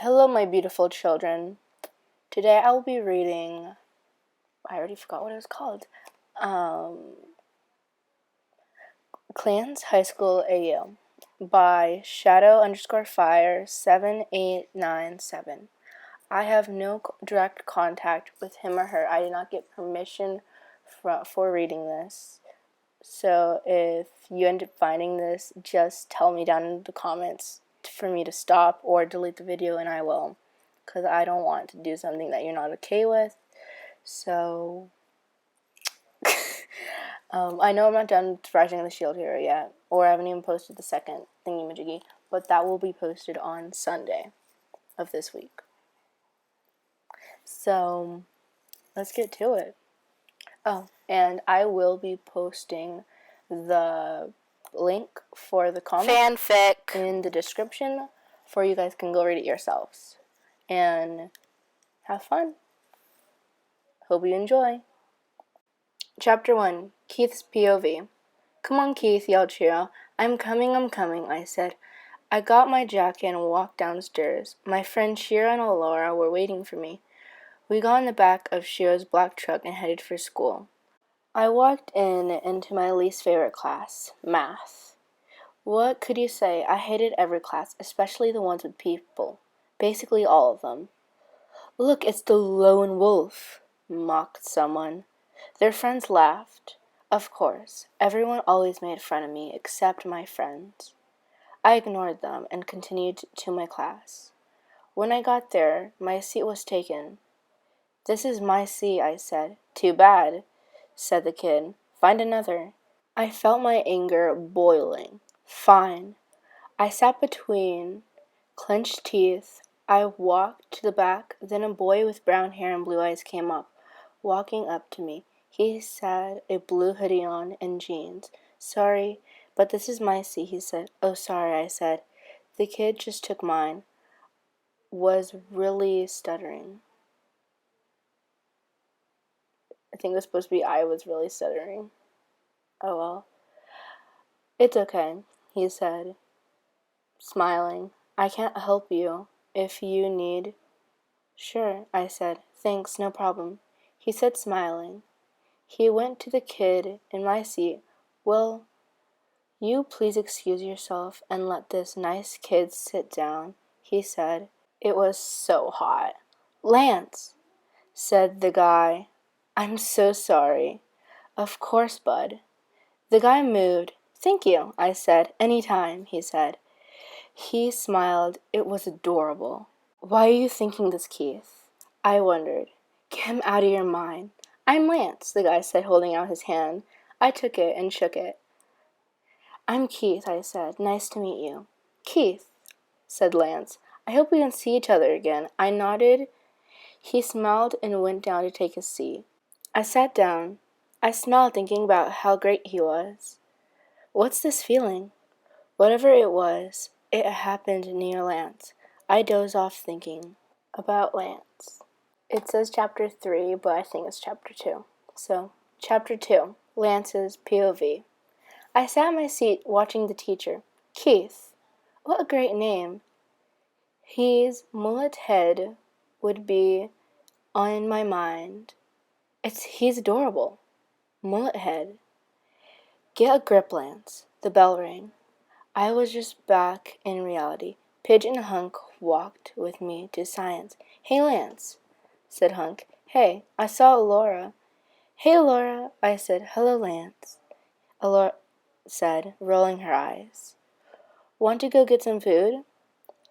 Hello, my beautiful children. Today I will be reading, I already forgot what it was called, Klance Highschool AU by Shadow_Fire7897. I have no direct contact with him or her. I did not get permission for reading this. So if you end up finding this, just tell me down in the comments for me to stop or delete the video, and I will. Because I don't want to do something that you're not okay with. So, I know I'm not done with Rising of the Shield Hero yet, or I haven't even posted the second thingy-majiggy, but that will be posted on Sunday of this week. So, let's get to it. Oh, and I will be posting the link for the comic fanfic in the description, for you guys can go read it yourselves. And have fun. Hope you enjoy. Chapter 1, Keith's POV. "Come on, Keith," yelled Shiro. I'm coming, I said. I got my jacket and walked downstairs. My friends Shiro and Laura were waiting for me. We got in the back of Shiro's black truck and headed for school. I walked into my least favorite class, math. What could you say? I hated every class, especially the ones with people. Basically all of them. Look, it's the lone wolf, mocked someone. Their friends laughed. Of course, everyone always made fun of me except my friends. I ignored them and continued to my class. When I got there, my seat was taken. This is my seat, I said. Too bad, said the kid. Find another. I felt my anger boiling. Fine. I sat between clenched teeth. I walked to the back. Then a boy with brown hair and blue eyes came up, walking up to me. He had a blue hoodie on and jeans. Sorry, but this is my seat, he said. Oh, sorry, I said. The kid just took mine. Was really stuttering. I think it was supposed to be I was really stuttering. Oh well. It's okay, he said, smiling. I can't help you if you need. Sure, I said. Thanks, no problem. He said, smiling. He went to the kid in my seat. Will you please excuse yourself and let this nice kid sit down, he said. It was so hot. Lance, said the guy. I'm so sorry. Of course, bud. The guy moved. Thank you, I said. Anytime, he said. He smiled. It was adorable. Why are you thinking this, Keith? I wondered. Get him out of your mind. I'm Lance, the guy said, holding out his hand. I took it and shook it. I'm Keith, I said. Nice to meet you. Keith, said Lance. I hope we can see each other again. I nodded. He smiled and went down to take his seat. I sat down. I smiled, thinking about how great he was. What's this feeling? Whatever it was, it happened near Lance. I dozed off thinking about Lance. It says chapter 3, but I think it's chapter 2. So, chapter 2, Lance's POV. I sat in my seat watching the teacher. Keith. What a great name. His mullet head would be on my mind. He's adorable. Mullet head. Get a grip, Lance. The bell rang. I was just back in reality. Pidge and Hunk walked with me to science. Hey, Lance, said Hunk. Hey, I saw Laura. Hey, Laura, I said. Hello, Lance, Laura said, rolling her eyes. Want to go get some food?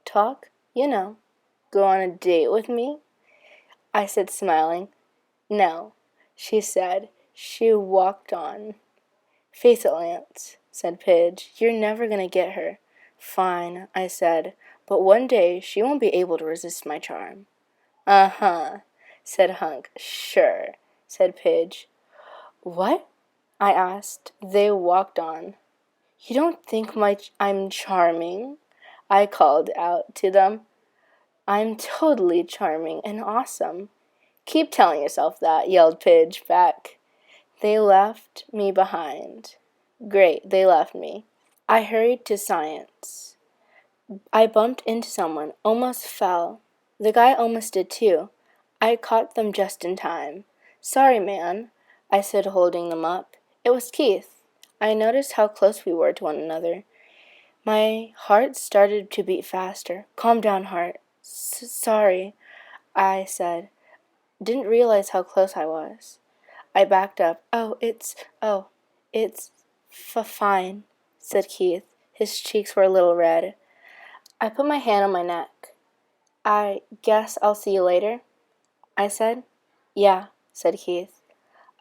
Talk? You know. Go on a date with me? I said, smiling. No, she said. She walked on. Face it, Lance, said Pidge. You're never going to get her. Fine, I said, but one day she won't be able to resist my charm. Uh-huh, said Hunk. Sure, said Pidge. What? I asked. They walked on. You don't think I'm charming? I called out to them. I'm totally charming and awesome. Keep telling yourself that, yelled Pidge back. They left me behind. Great, they left me. I hurried to science. I bumped into someone, almost fell. The guy almost did too. I caught them just in time. Sorry, man, I said, holding them up. It was Keith. I noticed how close we were to one another. My heart started to beat faster. Calm down, heart. Sorry, I said. Didn't realize how close I was. I backed up. It's fine, said Keith. His cheeks were a little red. I put my hand on my neck. I guess I'll see you later, I said. Yeah, said Keith.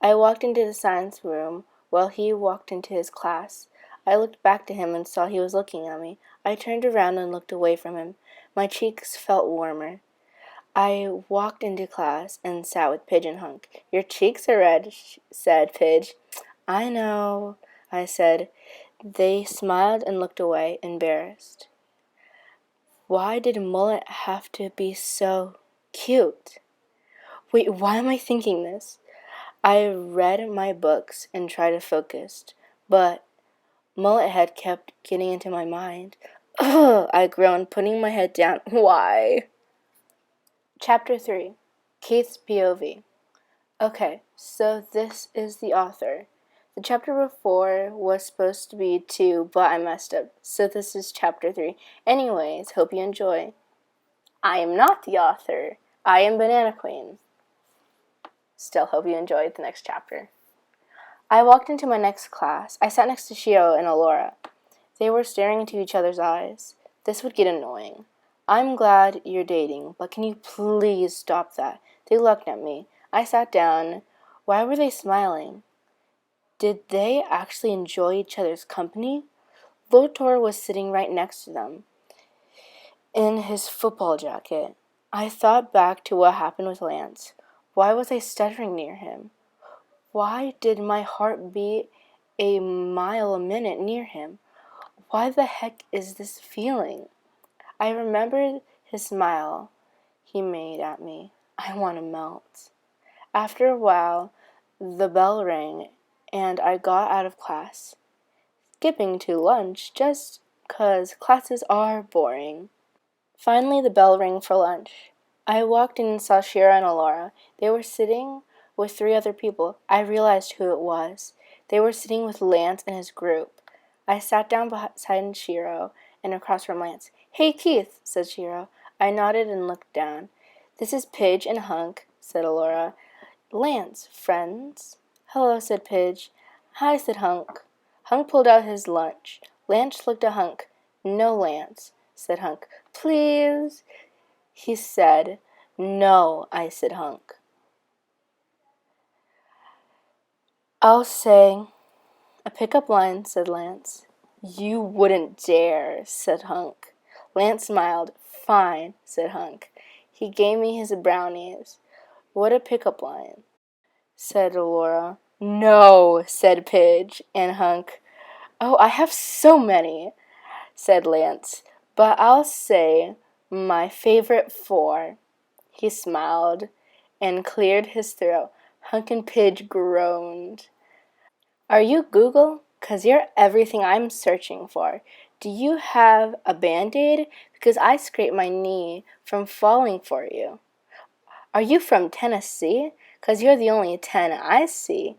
I walked into the science room while he walked into his class. I looked back to him and saw he was looking at me. I turned around and looked away from him. My cheeks felt warmer. I walked into class and sat with Pidge and Hunk. Your cheeks are red, said Pidge. I know, I said. They smiled and looked away, embarrassed. Why did Mullet have to be so cute? Wait, why am I thinking this? I read my books and tried to focus, but Mullet Head kept getting into my mind. Ugh, I groaned, putting my head down. Why? Chapter 3. Keith's POV. Okay, so this is the author. The chapter before was supposed to be 2, but I messed up, so this is chapter 3. Anyways, hope you enjoy. I am not the author. I am Banana Queen. Still hope you enjoyed the next chapter. I walked into my next class. I sat next to Shiro and Alora. They were staring into each other's eyes. This would get annoying. I'm glad you're dating, but can you please stop that? They looked at me. I sat down. Why were they smiling? Did they actually enjoy each other's company? Lotor was sitting right next to them in his football jacket. I thought back to what happened with Lance. Why was I stuttering near him? Why did my heart beat a mile a minute near him? Why the heck is this feeling? I remembered his smile he made at me. I want to melt. After a while, the bell rang, and I got out of class, skipping to lunch just 'cause classes are boring. Finally, the bell rang for lunch. I walked in and saw Shira and Alora. They were sitting with 3 other people. I realized who it was. They were sitting with Lance and his group. I sat down beside Shiro and across from Lance. Hey, Keith, said Shiro. I nodded and looked down. This is Pidge and Hunk, said Alora. Lance, friends? Hello, said Pidge. Hi, said Hunk. Hunk pulled out his lunch. Lance looked at Hunk. No, Lance, said Hunk. Please, he said. No, I said, Hunk. I'll say a pickup line, said Lance. You wouldn't dare, said Hunk. Lance smiled. Fine, said Hunk. He gave me his brownies. What a pickup line, said Laura. No, said Pidge and Hunk. Oh, I have so many, said Lance. But I'll say my favorite 4. He smiled and cleared his throat. Hunk and Pidge groaned. Are you Google? 'Cause you're everything I'm searching for. Do you have a Band-Aid? Because I scraped my knee from falling for you. Are you from Tennessee? 'Cause you're the only 10 I see.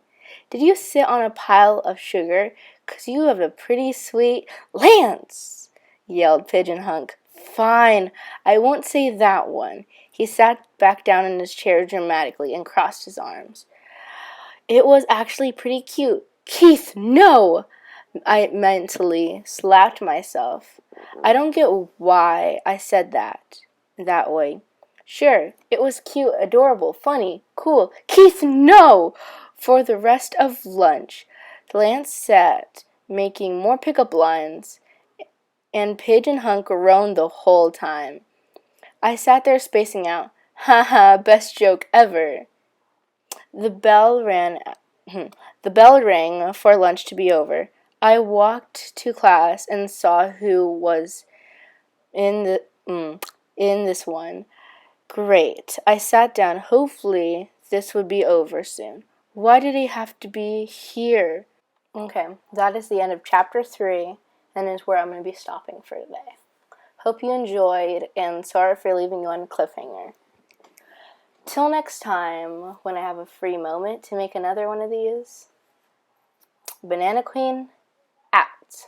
Did you sit on a pile of sugar? 'Cause you have a pretty sweet Lance, yelled Pigeon Hunk. Fine, I won't say that one. He sat back down in his chair dramatically and crossed his arms. It was actually pretty cute. Keith, no! I mentally slapped myself. I don't get why I said that way. Sure, it was cute, adorable, funny, cool. Keith, no! For the rest of lunch, Lance sat making more pickup lines, and Pidge and Hunk groaned the whole time. I sat there spacing out. Haha, best joke ever. The bell rang for lunch to be over. I walked to class and saw who was in this one. Great. I sat down. Hopefully this would be over soon. Why did he have to be here? Okay, that is the end of chapter 3, and is where I'm going to be stopping for today. Hope you enjoyed, and sorry for leaving you on a cliffhanger. Till next time, when I have a free moment to make another one of these, Banana Queen, out.